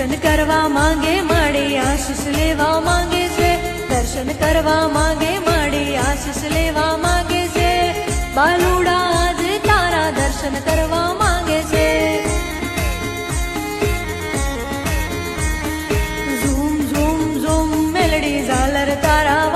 દર્શન કરવા માંગે માડી આશીષ લેવા માંગે છે, દર્શન કરવા માંગે માડી આશીષ લેવા માંગે છે, બાલુડા આજ તારા દર્શન કરવા માંગે છે. ઝૂમ ઝૂમ ઝૂમ મેલડી ઝાલર તારા